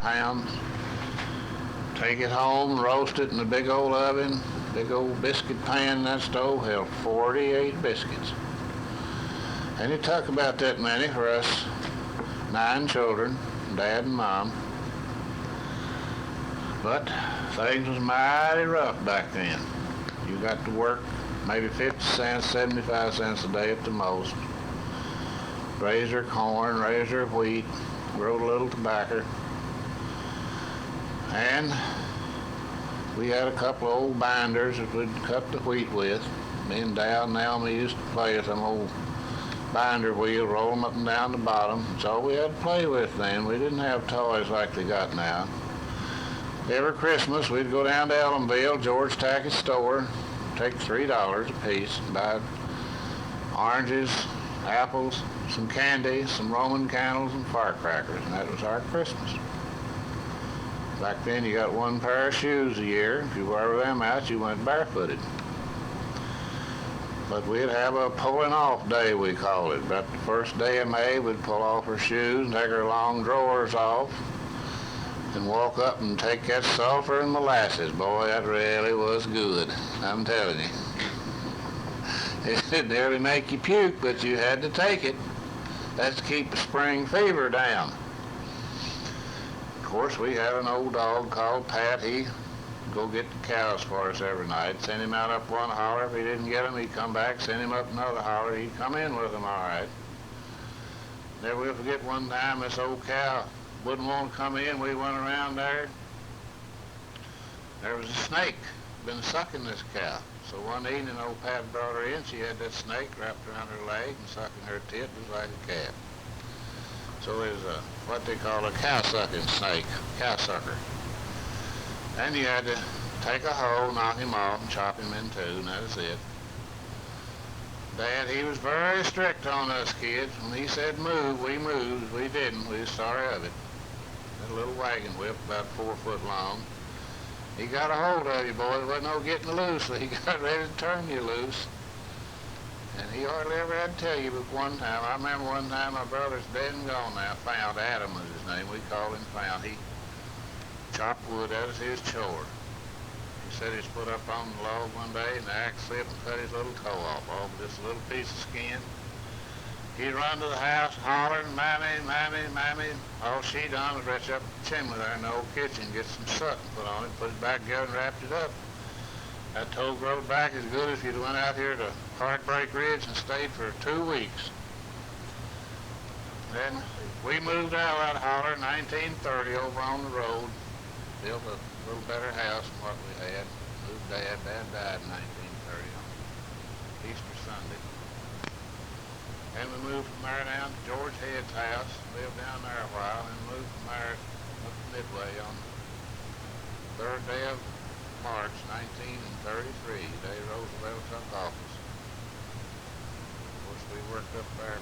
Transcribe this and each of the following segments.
pounds. Take it home, roast it in a big old oven. Big old biscuit pan in that stove held 48 biscuits. And it took about that many for us 9 children, Dad and Mom. But things was mighty rough back then. You got to work maybe 50 cents, 75 cents a day at the most. Raise their corn, raise their wheat, grow a little tobacco. And we had a couple of old binders that we'd cut the wheat with. Me and Dal and Naomi used to play with them old binder wheels, roll them up and down the bottom. That's all we had to play with then. We didn't have toys like they got now. Every Christmas, we'd go down to Ellenville, George Tackett's store, take $3 a piece, buy oranges, apples, some candy, some Roman candles, and firecrackers, and that was our Christmas. Back then, you got 1 pair of shoes a year. If you wore them out, you went barefooted. But we'd have a pulling off day, we called it. About the first day of May, we'd pull off our shoes and take our long drawers off and walk up and take that sulfur and molasses. Boy, that really was good, I'm telling you. It'd nearly make you puke, but you had to take it. That's to keep the spring fever down. Of course, we had an old dog called Pat. He'd go get the cows for us every night. Send him out up one holler. If he didn't get them, he'd come back, send him up another holler. He'd come in with them all right. Never will forget one time this old cow wouldn't want to come in. We went around there. There was a snake been sucking this cow. So one evening, old Pat brought her in. She had that snake wrapped around her leg and sucking her tit just like a cat. So there's what they call a cow-sucking snake, cow sucker. And you had to take a hoe, knock him off, and chop him in two, and that was it. Dad, he was very strict on us kids. When he said move, we moved. We didn't. We was sorry of it. That little wagon whip, about 4 foot long. He got a hold of you, boy. There wasn't no getting loose, so he got ready to turn you loose. And he hardly ever had to tell you, but one time, I remember one time my brother's dead and gone now, Found, Adam was his name, we called him Found. He chopped wood, that was his chore. He said he's put up on the log one day and the axe slipped and cut his little toe off, all but just a little piece of skin. He'd run to the house hollering, Mammy, Mammy, Mammy. All she done was reach up the chimney there in the old kitchen, get some soot and put on it, put it back together and wrapped it up. That toe growed back as good as if you'd went out here to Heartbreak Ridge and stayed for 2 weeks. Then we moved out of that holler in 1930 over on the road, built a little better house than what we had. Moved Dad. Dad died in 1930 on Easter Sunday. And we moved from there down to George Head's house, lived down there a while, and moved from there up to Midway on the 3rd day of March 1933, the day Roosevelt took office. Of course, we worked up there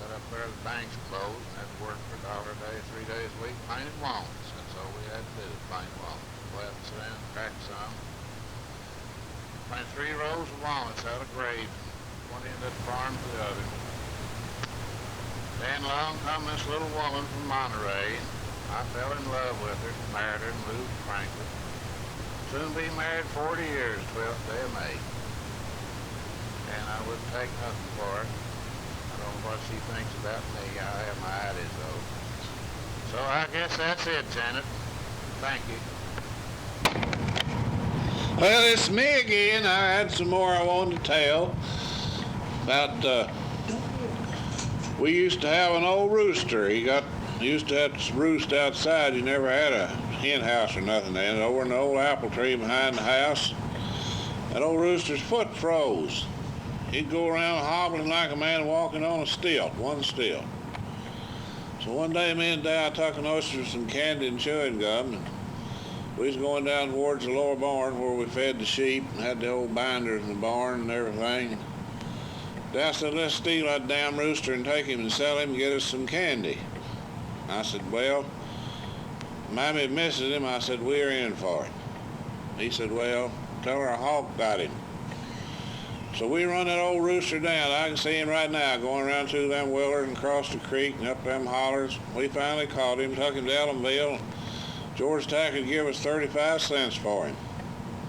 got up there, the banks closed, and had to work for $1 a day, 3 days a week, painted walnuts. That's all we had to do, paint walnuts. Go out and sit down and crack some. Paint 3 rows of walnuts out of grade, one end of the farm to the other. Then along come this little woman from Monterey. I fell in love with her, married her, and moved to Franklin. Soon be married 40 years, 12th day of May. And I wouldn't take nothing for her. I don't know what she thinks about me. I have my ideas though. So I guess that's it, Janet. Thank you. Well, it's me again. I had some more I wanted to tell about. We used to have an old rooster. He used to have to roost outside. He never had a hen house or nothing then. Over in the old apple tree behind the house, that old rooster's foot froze. He'd go around hobbling like a man walking on a stilt, one stilt. So one day me and Dad took an oyster with some candy and chewing gum, and we was going down towards the lower barn where we fed the sheep and had the old binders in the barn and everything. Dad said, let's steal that damn rooster and take him and sell him and get us some candy. I said, well, Mammy misses him. I said, we're in for it. He said, well, tell her a hawk got him. So we run that old rooster down. I can see him right now going around through them willers and across the creek and up them hollers. We finally caught him, took him to Ellenville, George Tack would give us 35 cents for him.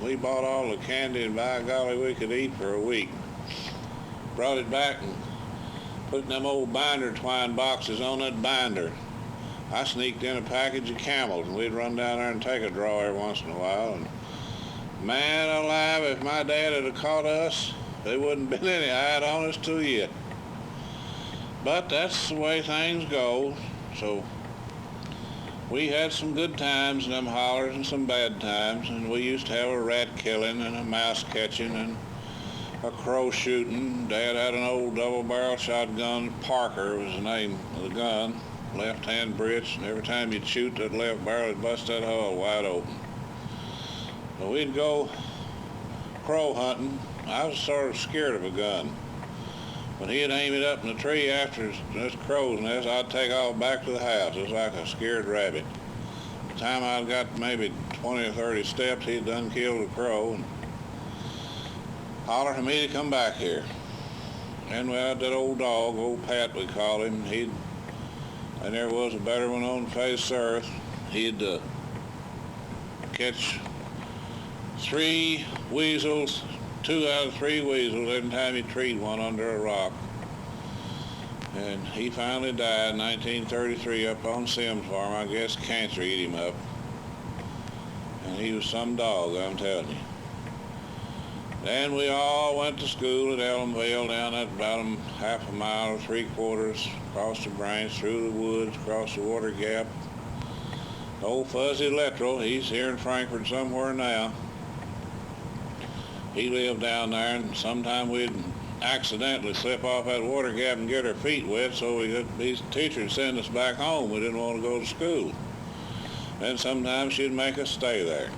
We bought all the candy and by golly we could eat for a week. Brought it back and put them old binder twine boxes on that binder. I sneaked in a package of Camels, and we'd run down there and take a draw every once in a while. And man alive, if my dad had caught us, there wouldn't been any hide on us too yet. But that's the way things go. So we had some good times in them hollers and some bad times, and we used to have a rat killing and a mouse catching and a crow shooting. Dad had an old double-barrel shotgun. Parker was the name of the gun. Left-hand Brits, and every time you'd shoot that left barrel, it'd bust that hull wide open. So we'd go crow hunting. I was sort of scared of a gun. When he'd aim it up in the tree after this crow's nest, I'd take off back to the house. It was like a scared rabbit. By the time I'd got maybe 20 or 30 steps, he'd done killed a crow and hollered to me to come back here. And we had that old dog, old Pat we called him. And there was a better one on the face of the earth. He'd catch 3 weasels, 2 out of 3 weasels every time he treed one under a rock. And he finally died in 1933 up on Sims Farm. I guess cancer ate him up. And he was some dog, I'm telling you. Then we all went to school at Ellenville, down at about half a mile or 3/4, across the branch, through the woods, across the water gap. Old Fuzzy Lettrell, he's here in Frankfort somewhere now. He lived down there, and sometime we'd accidentally slip off that water gap and get our feet wet, so these teachers send us back home. We didn't want to go to school. Then sometimes she'd make us stay there.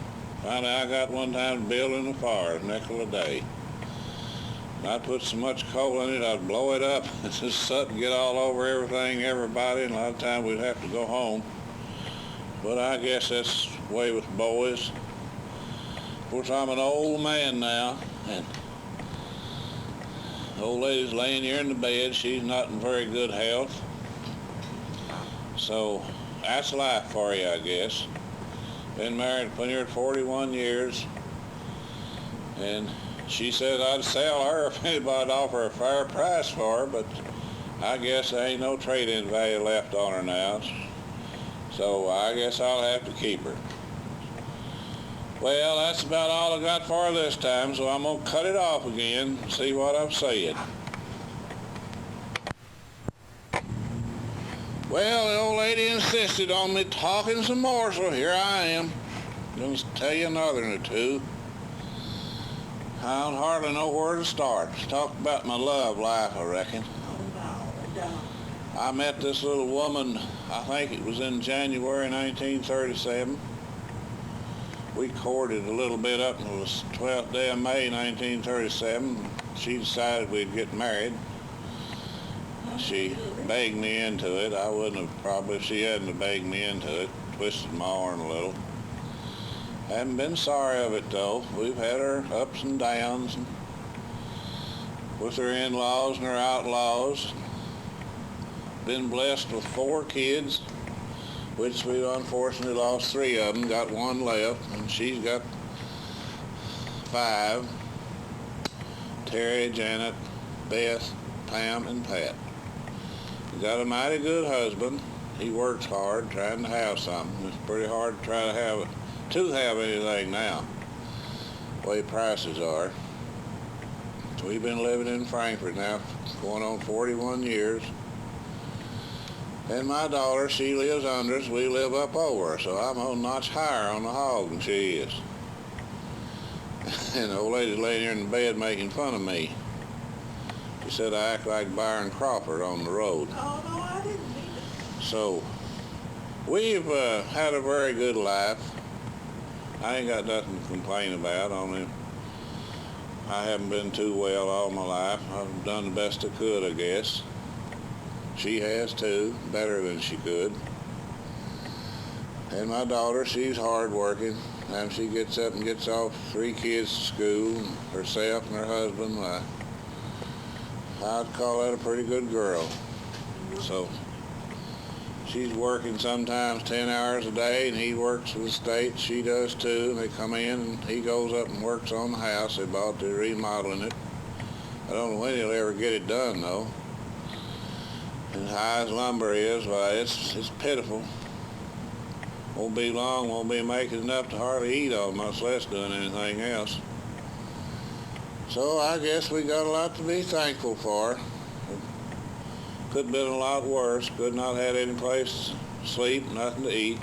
Finally, I got one time building a fire, a nickel a day. And I'd put so much coal in it, I'd blow it up. It's just something get all over everything, everybody, and a lot of times we'd have to go home. But I guess that's the way with boys. Of course, I'm an old man now, and the old lady's laying here in the bed. She's not in very good health. So that's life for you, I guess. Been married for near 41 years, and she said I'd sell her if anybody'd offer a fair price for her, but I guess there ain't no trade-in value left on her now, so I guess I'll have to keep her. Well, that's about all I got for her this time, so I'm going to cut it off again and see what I've said. Well, the old lady insisted on me talking some more, so here I am. I'm going to tell you another one or two. I don't hardly know where to start. Talk about my love life, I reckon. I met this little woman, I think it was in January 1937. We courted a little bit up until the 12th day of May 1937. She decided we'd get married. She begged me into it. I wouldn't have probably, if she hadn't have begged me into it. Twisted my arm a little. Haven't been sorry of it though. We've had our ups and downs, and with her in-laws and her outlaws. Been blessed with 4 kids, which we unfortunately lost 3 of them. Got 1 left, and she's got 5. Terry, Janet, Beth, Pam, and Pat. Got a mighty good husband. He works hard trying to have something. It's pretty hard to try to have anything now, the way prices are. So we've been living in Frankfort now going on 41 years. And my daughter, she lives under us. We live up over her, so I'm a notch higher on the hog than she is. And the old lady's laying here in the bed making fun of me. She said I act like Byron Crawford on the road. Oh, no, I didn't mean it. So we've had a very good life. I ain't got nothing to complain about. Only I haven't been too well all my life. I've done the best I could, I guess. She has too, better than she could. And my daughter, she's hard working. And she gets up and gets off 3 kids to school, herself and her husband. I'd call that a pretty good girl. So She's working sometimes 10 hours a day, and he works for the state. She does too. And they come in, and he goes up and works on the house they bought. They're remodeling it. I don't know when he'll ever get it done, though. As high as lumber is, why, it's pitiful. Won't be long, won't be making enough to hardly eat on, much less doing anything else. So I guess we got a lot to be thankful for. Could have been a lot worse. Could not have had any place to sleep, nothing to eat.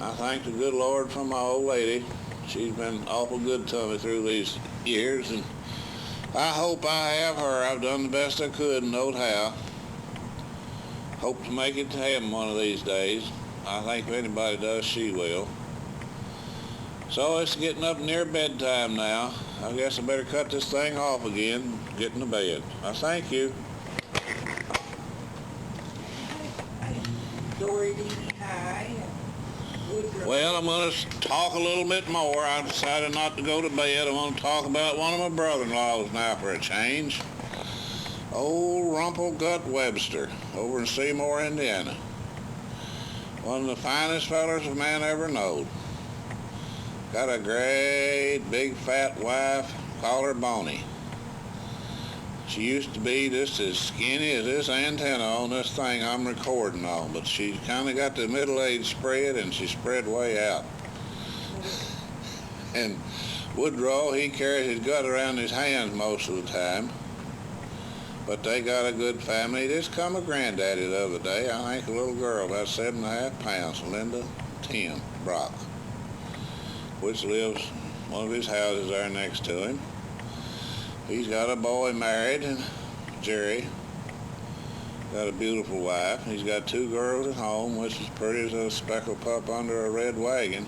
I thank the good Lord for my old lady. She's been awful good to me through these years, and I hope I have her. I've done the best I could and knowed how. Hope to make it to heaven one of these days. I think if anybody does, she will. So it's getting up near bedtime now. I guess I better cut this thing off again and get into bed. I thank you. Dory Dee High and Woodrow. Well, I'm going to talk a little bit more. I decided not to go to bed. I want to talk about one of my brother-in-laws now for a change. Old Rumplegut Webster over in Seymour, Indiana. One of the finest fellers a man ever knowed. Got a great big fat wife, call her Bonnie. She used to be just as skinny as this antenna on this thing I'm recording on, but she kind of got the middle-age spread, and she spread way out. And Woodrow, he carries his gut around his hands most of the time. But they got a good family. Just come a granddaddy the other day. I think a little girl, about 7.5 pounds, Linda Tim Brock, which lives one of his houses there next to him. He's got a boy married, and Jerry got a beautiful wife. He's got 2 girls at home, which is pretty as a speckled pup under a red wagon.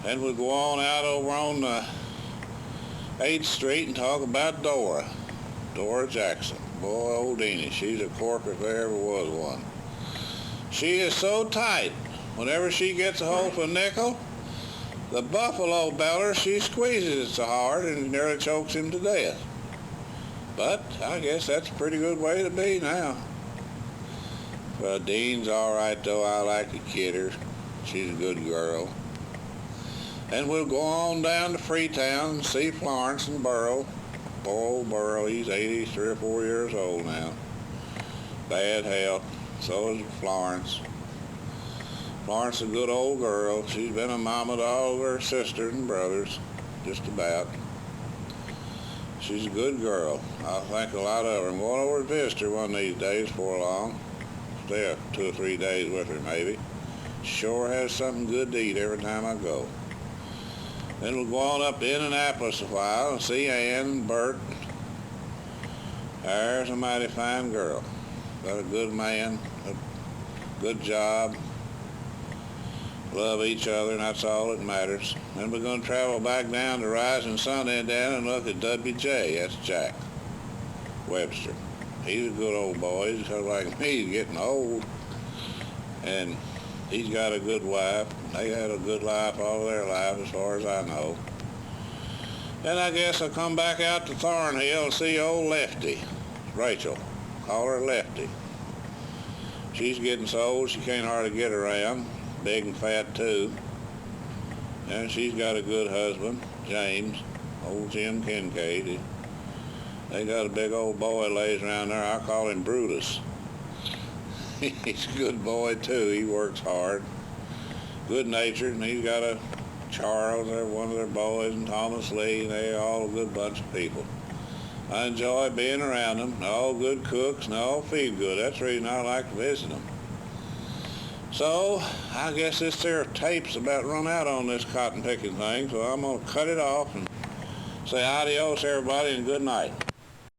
And we'll go on out over on 8th Street and talk about Dora Jackson. Boy, old Deanie, she's a corker if there ever was one. She is so tight, whenever she gets a hold of a nickel, the buffalo beller, she squeezes it so hard and nearly chokes him to death. But I guess that's a pretty good way to be now. Well, Dean's all right, though. I like to kid her. She's a good girl. And we'll go on down to Freetown and see Florence and Burrow. Poor old Burrow, he's 83 or 4 years old now. Bad health. So is Florence. Florence is a good old girl. She's been a mama to all of her sisters and brothers, just about. She's a good girl. I think a lot of her. I'm going over to visit her one of these days before long. Stay 2 or 3 days with her, maybe. Sure has something good to eat every time I go. Then we'll go on up to Indianapolis a while and see Ann and Bert. There's a mighty fine girl. Got a good man, a good job. Love each other, and that's all that matters. Then we're going to travel back down to Rising Sun, Indiana, and look at W.J. That's Jack Webster. He's a good old boy. He's kind of like me. He's getting old. And he's got a good wife. They had a good life all their life, as far as I know. Then I guess I'll come back out to Thornhill and see old Lefty, Rachel. Call her Lefty. She's getting so old she can't hardly get around. Big and fat, too. And she's got a good husband, James, old Jim Kincaid. They got a big old boy lays around there. I call him Brutus. He's a good boy, too. He works hard. Good-natured, and he's got a Charles, they're one of their boys, and Thomas Lee, and they're all a good bunch of people. I enjoy being around them. They're all good cooks, and they all feed good. That's the reason I like to visit them. So, I guess this there tape's about run out on this cotton picking thing, so I'm going to cut it off and say adios, everybody, and good night.